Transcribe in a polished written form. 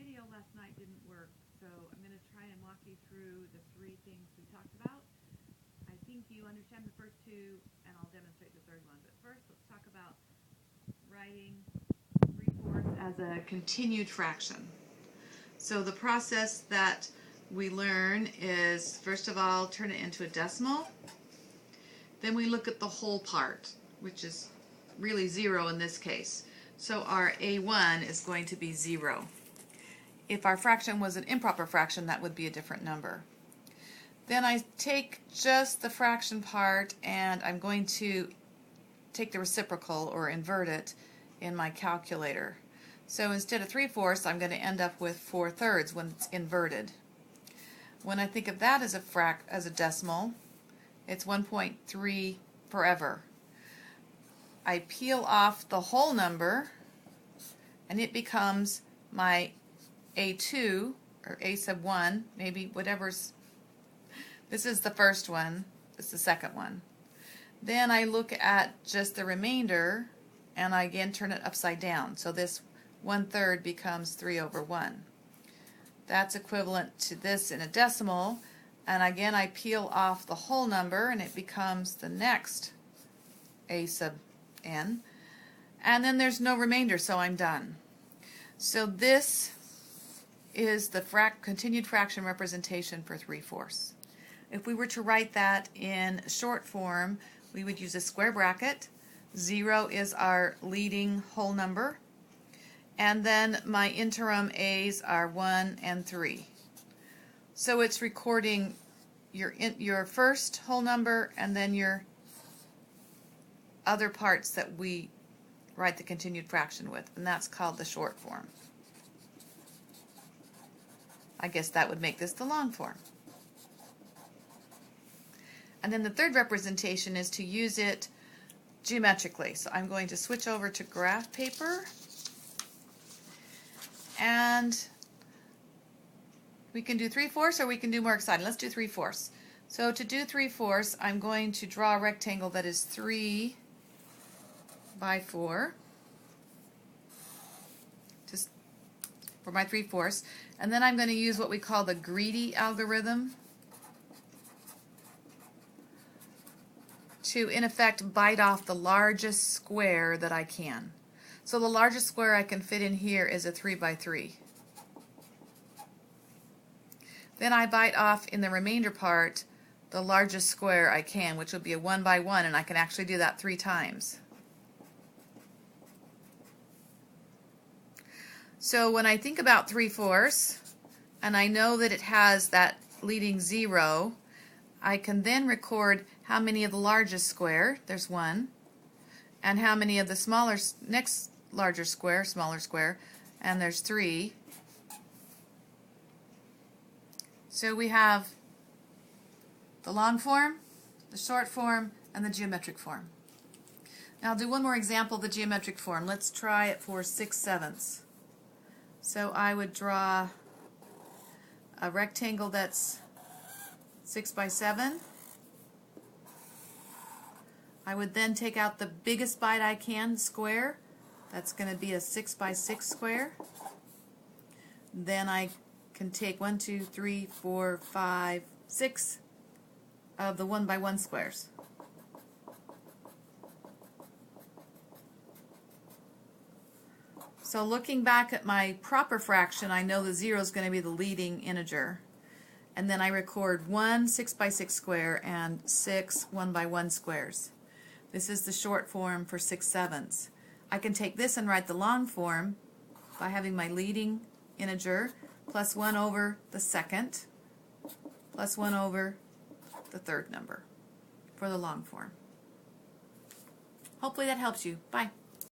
video last night didn't work, so I'm going to try and walk you through the three things we talked about. I think you understand the first two, and I'll demonstrate the third one. But first, let's talk about writing 3/4 as a continued fraction. So the process that we learn is, first of all, turn it into a decimal. Then we look at the whole part, which is really 0 in this case. So our A1 is going to be 0. If our fraction was an improper fraction, that would be a different number. Then I take just the fraction part and I'm going to take the reciprocal or invert it in my calculator. So instead of 3/4, I'm going to end up with 4/3 when it's inverted. When I think of that as a decimal, it's 1.3 forever. I peel off the whole number and it becomes my A2 or A sub 1, maybe whatever's. This is the first one, this is the second one. Then I look at just the remainder and I again turn it upside down. So this 1/3 becomes 3/1. That's equivalent to this in a decimal. And again I peel off the whole number and it becomes the next A sub n. And then there's no remainder, so I'm done. So this is the continued fraction representation for 3/4. If we were to write that in short form, we would use a square bracket. 0 is our leading whole number. And then my interim A's are 1 and 3. So it's recording your first whole number and then your other parts that we write the continued fraction with, and that's called the short form. I guess that would make this the long form. And then the third representation is to use it geometrically. So I'm going to switch over to graph paper, and we can do 3/4 or we can do more exciting. Let's do 3/4. So to do 3/4, I'm going to draw a rectangle that is 3 by 4, just for my 3/4, and then I'm going to use what we call the greedy algorithm to, in effect, bite off the largest square that I can. So the largest square I can fit in here is a 3 by 3. Then I bite off in the remainder part the largest square I can, which would be a 1 by 1, and I can actually do that 3 times. So when I think about 3/4, and I know that it has that leading 0, I can then record how many of the largest square, there's 1, and how many of the smaller, next larger square, smaller square, and there's 3. So we have the long form, the short form, and the geometric form. Now I'll do one more example of the geometric form. Let's try it for 6/7. So I would draw a rectangle that's 6 by 7. I would then take out the biggest bite I can, square. That's going to be a 6 by 6 square. Then I can take 1, 2, 3, 4, 5, 6 of the 1 by 1 squares. So looking back at my proper fraction, I know the 0 is going to be the leading integer. And then I record 1 6 by 6 square and 6 1 by 1 squares. This is the short form for 6/7. I can take this and write the long form by having my leading integer plus 1 over the second plus 1 over the third number for the long form. Hopefully that helps you. Bye.